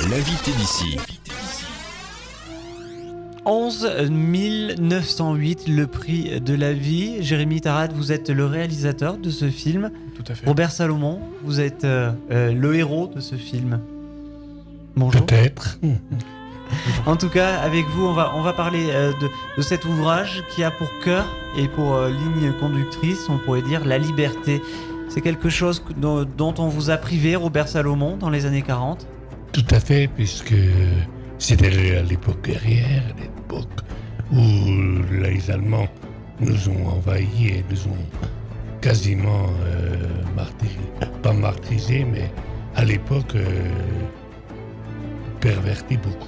L'invité d'ici. 11 908, le prix de la vie. Jérémy Tarade, vous êtes le réalisateur de ce film. Tout à fait. Robert Salomon, vous êtes le héros de ce film. Bonjour. Peut-être. En tout cas, avec vous, on va parler de cet ouvrage qui a pour cœur et pour ligne conductrice, on pourrait dire, la liberté. C'est quelque chose dont on vous a privé, Robert Salomon, dans les années 40 ? Tout à fait, puisque c'était à l'époque guerrière, à l'époque où les Allemands nous ont envahis et nous ont quasiment pas martyrisés, mais à l'époque pervertis beaucoup.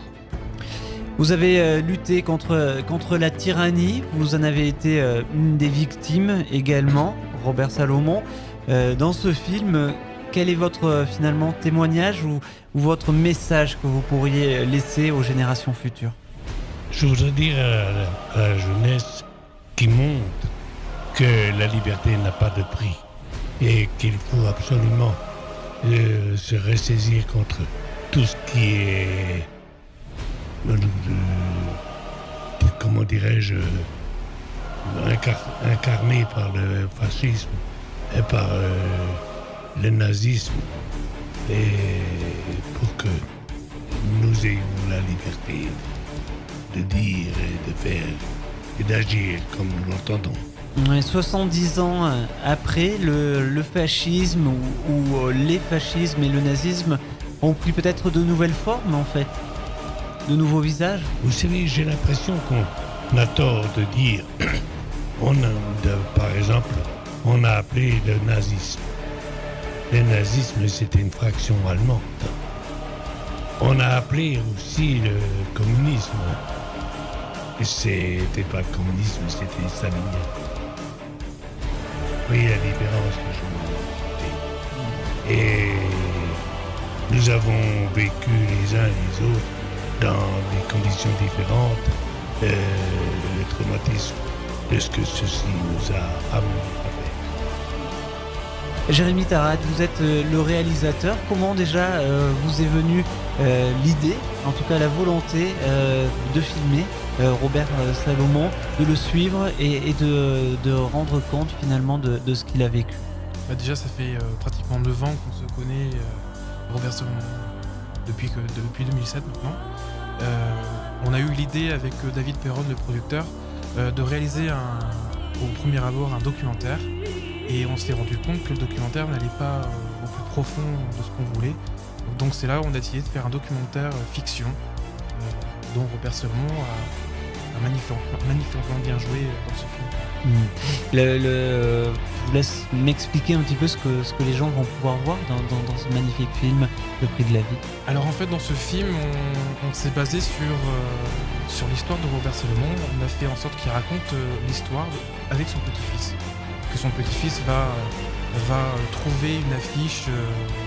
Vous avez lutté contre la tyrannie, vous en avez été une des victimes également, Robert Salomon. Dans ce film, quel est votre finalement témoignage ou votre message que vous pourriez laisser aux générations futures ? Je voudrais dire à la jeunesse qui monte que la liberté n'a pas de prix et qu'il faut absolument se ressaisir contre tout ce qui est, comment dirais-je, incarné par le fascisme et par le nazisme, et pour que nous ayons la liberté de dire et de faire et d'agir comme nous l'entendons. 70 ans après, le fascisme ou les fascismes et le nazisme ont pris peut-être de nouvelles formes en fait, de nouveaux visages. Vous savez, j'ai l'impression qu'on a tort de dire, par exemple, on a appelé le nazisme. Le nazisme, c'était une fraction allemande. On a appelé aussi le communisme. Et c'était pas le communisme, c'était le stalinisme. Vous voyez la différence que je veux dire. Et nous avons vécu les uns les autres dans des conditions différentes, le traumatisme de ce que ceci nous a amené à faire. Jérémy Tarade, vous êtes le réalisateur. Comment déjà vous est venue l'idée, en tout cas la volonté de filmer Robert Salomon, de le suivre et de rendre compte finalement de ce qu'il a vécu ? Déjà, ça fait pratiquement 9 ans qu'on se connaît, Robert Salomon, depuis 2007 maintenant. On a eu l'idée avec David Perron, le producteur, de réaliser au premier abord un documentaire. Et on s'est rendu compte que le documentaire n'allait pas au plus profond de ce qu'on voulait. Donc c'est là où on a décidé de faire un documentaire fiction dont Robert Salomon a magnifiquement bien joué dans ce film. Je vous laisse m'expliquer un petit peu ce que les gens vont pouvoir voir dans ce magnifique film, Le prix de la vie. Alors en fait dans ce film, on s'est basé sur l'histoire de Robert Salomon. On a fait en sorte qu'il raconte l'histoire avec son petit-fils. Que son petit-fils va trouver une affiche,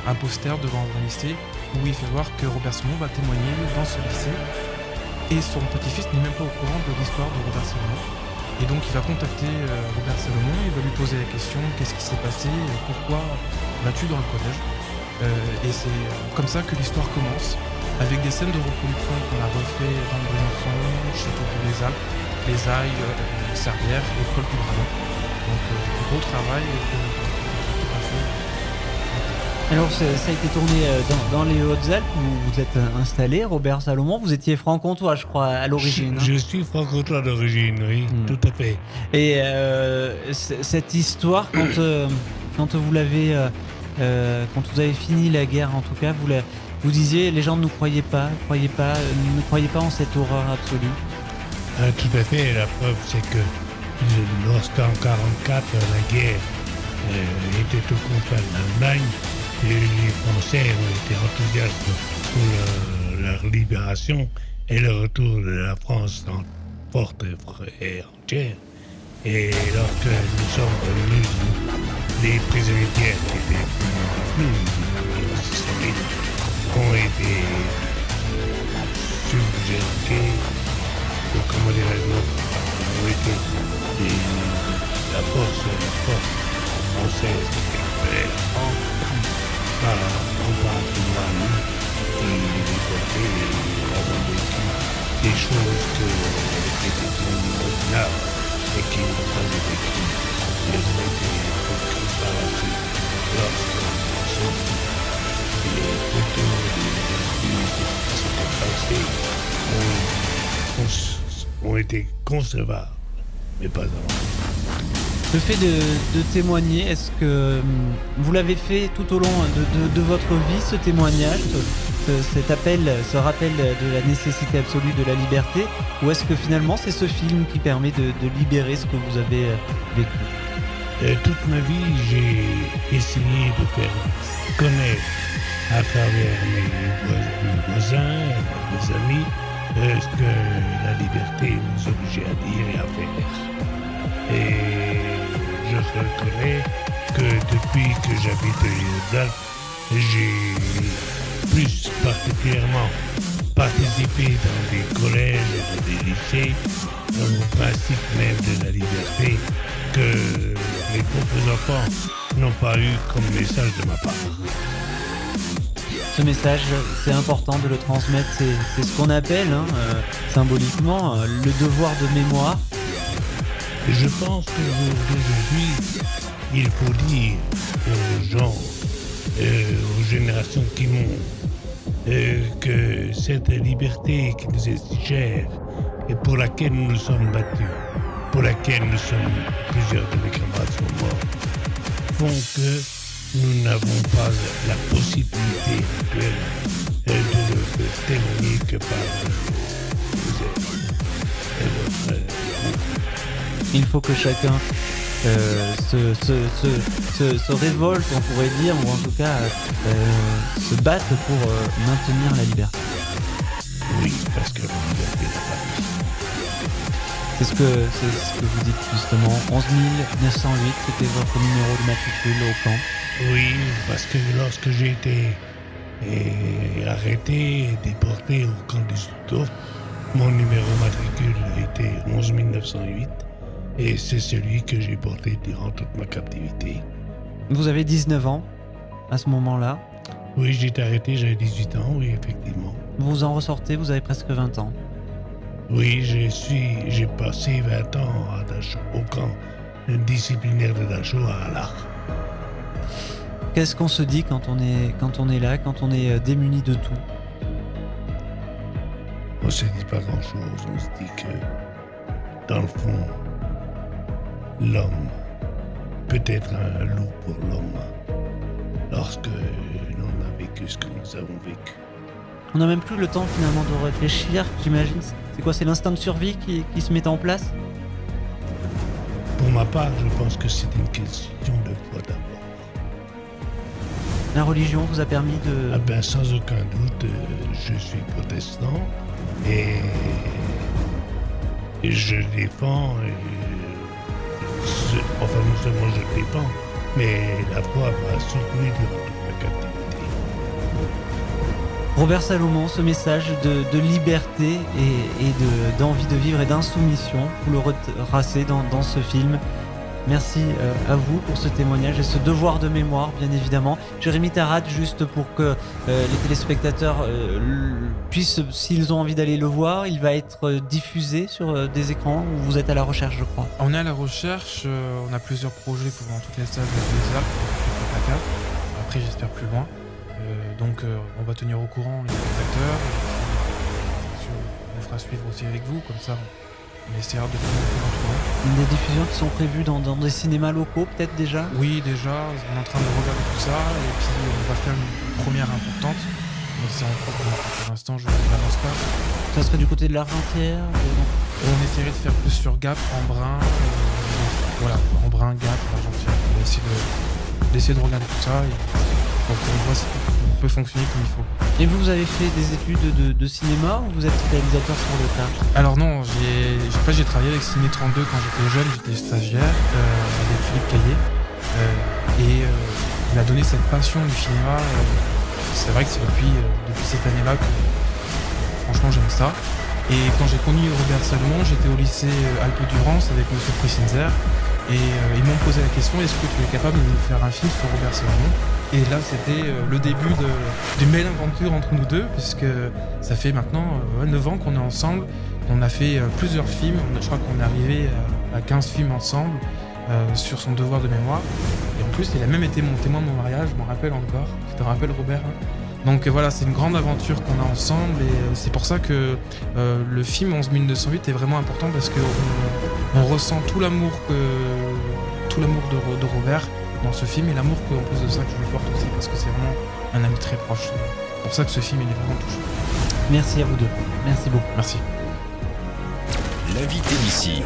un poster devant un lycée où il fait voir que Robert Salomon va témoigner dans ce lycée. Et son petit-fils n'est même pas au courant de l'histoire de Robert Salomon. Et donc il va contacter Robert Salomon, il va lui poser la question qu'est-ce qui s'est passé, pourquoi vas-tu dans le collège. Et c'est comme ça que l'histoire commence, avec des scènes de reproduction qu'on a refait dans le Briançon, Château des Alpes, les Ailles, Serrières et Paul Dragon. Donc gros travail qu'on a fait. Alors ça a été tourné dans les Hautes-Alpes où vous êtes installé, Robert Salomon. Vous étiez franc-comtois, je crois, à l'origine. Je suis franc-comtois d'origine, oui, tout à fait. Et cette histoire, quand vous l'avez, quand vous avez fini la guerre, en tout cas, vous disiez, les gens ne nous croyaient pas, ne croyaient pas en cette horreur absolue. Tout à fait. La preuve, c'est que lorsqu'en 1944, la guerre était au compte de l'Allemagne, les Français ont été enthousiastes pour leur libération et le retour de la France forte et entière. Et lorsque nous sommes revenus, les prisonniers de guerre qui étaient plus antisémites ont été subjugués, comment dirais-je, ont été la force française qui récupérait la France par et les des choses qui étaient ordinaires et qui n'ont pas été écrites. Elles ont été écrites par la suite lorsqu'on sortit les photos qui s'étaient passées ont été concevables, mais pas avant. Le fait de témoigner, est-ce que vous l'avez fait tout au long de votre vie, ce témoignage, cet appel, ce rappel de la nécessité absolue de la liberté, ou est-ce que finalement c'est ce film qui permet de libérer ce que vous avez vécu ? Toute ma vie, j'ai essayé de faire connaître à travers mes voisins, mes amis, ce que la liberté nous obligeait à dire et à faire. Et je reconnais que depuis que j'habite les Alpes, j'ai plus particulièrement participé dans des collèges et dans des lycées, dans le principe même de la liberté, que mes propres enfants n'ont pas eu comme message de ma part. Ce message, c'est important de le transmettre, c'est ce qu'on appelle symboliquement le devoir de mémoire. Je pense qu'aujourd'hui, il faut dire aux gens, aux générations qui montent, que cette liberté qui nous est si chère et pour laquelle nous nous sommes battus, pour laquelle plusieurs de mes camarades sont morts, font que nous n'avons pas la possibilité actuelle de le témoigner que par vous et votre Il faut que chacun se révolte, on pourrait dire, ou en tout cas se batte pour maintenir la liberté. Oui, parce que la liberté n'a pas de vie. C'est ce que vous dites justement. 11 908, c'était votre numéro de matricule au camp. Oui, parce que lorsque j'ai été arrêté et déporté au camp des Zoutov, mon numéro matricule était 11 908 et c'est celui que j'ai porté durant toute ma captivité. Vous avez 19 ans à ce moment-là. Oui, j'ai été arrêté, j'avais 18 ans, oui, effectivement. Vous en ressortez, vous avez presque 20 ans. Oui, j'ai passé 20 ans à Dachau, au camp disciplinaire de Dachau à Allach. Qu'est-ce qu'on se dit quand on est là, quand on est démuni de tout ? On se dit pas grand-chose, on se dit que, dans le fond, l'homme peut être un loup pour l'homme lorsque l'on a vécu ce que nous avons vécu. On n'a même plus le temps finalement de réfléchir, j'imagine. C'est quoi, c'est l'instinct de survie qui se met en place ? Pour ma part, je pense que c'est une question de foi d'abord. La religion vous a permis de... Ah ben, sans aucun doute, je suis protestant et je défends, enfin non seulement je le défends, mais la foi m'a soutenu durant toute ma captivité. Robert Salomon, ce message de liberté et d'envie de vivre et d'insoumission, vous le retracez dans ce film. Merci à vous pour ce témoignage et ce devoir de mémoire, bien évidemment. Jérémy Tarade, juste pour que les téléspectateurs puissent, s'ils ont envie d'aller le voir, il va être diffusé sur des écrans où vous êtes à la recherche, je crois. On est à la recherche, on a plusieurs projets pour dans toutes les salles des Alpes, après j'espère plus loin. Donc on va tenir au courant les spectateurs, on fera suivre aussi avec vous, comme ça on essaiera de faire un peu. Des diffusions qui sont prévues dans des cinémas locaux peut-être déjà ? Oui, déjà, on est en train de regarder tout ça et puis on va faire une première importante. Mais c'est en cours pour l'instant, je ne l'avance pas. Ça serait du côté de l'Argentière ? On essaierait de faire plus sur Gap, Embrun, voilà, Embrun, Gap, l'Argentière. On va essayer de regarder tout ça et pour qu'on voit si on peut fonctionner comme il faut. Et vous avez fait des études de cinéma ou vous êtes réalisateur sur le tas ? Alors non, j'ai travaillé avec Ciné 32 quand j'étais jeune, j'étais stagiaire avec Philippe Caillé. Et il m'a donné cette passion du cinéma. C'est vrai que c'est depuis cette année-là que franchement j'aime ça. Et quand j'ai connu Robert Salomon, j'étais au lycée Alpes-Durance avec M. Prisinzer. Et ils m'ont posé la question, est-ce que tu es capable de nous faire un film sur Robert Salomon ? Et là, c'était le début d'une belle aventure entre nous deux, puisque ça fait maintenant 9 ans qu'on est ensemble. On a fait plusieurs films, je crois qu'on est arrivé à 15 films ensemble sur son devoir de mémoire. Et en plus, il a même été mon témoin de mon mariage, je m'en rappelle encore. Tu te rappelles, Robert, hein? Donc voilà, c'est une grande aventure qu'on a ensemble et c'est pour ça que le film 11208 est vraiment important parce qu'on ressent tout l'amour de Robert dans ce film et l'amour qu'en plus de ça que je lui porte aussi parce que c'est vraiment un ami très proche. C'est pour ça que ce film il est vraiment touchant. Merci à vous deux. Merci beaucoup. Merci. L'invité d'ici.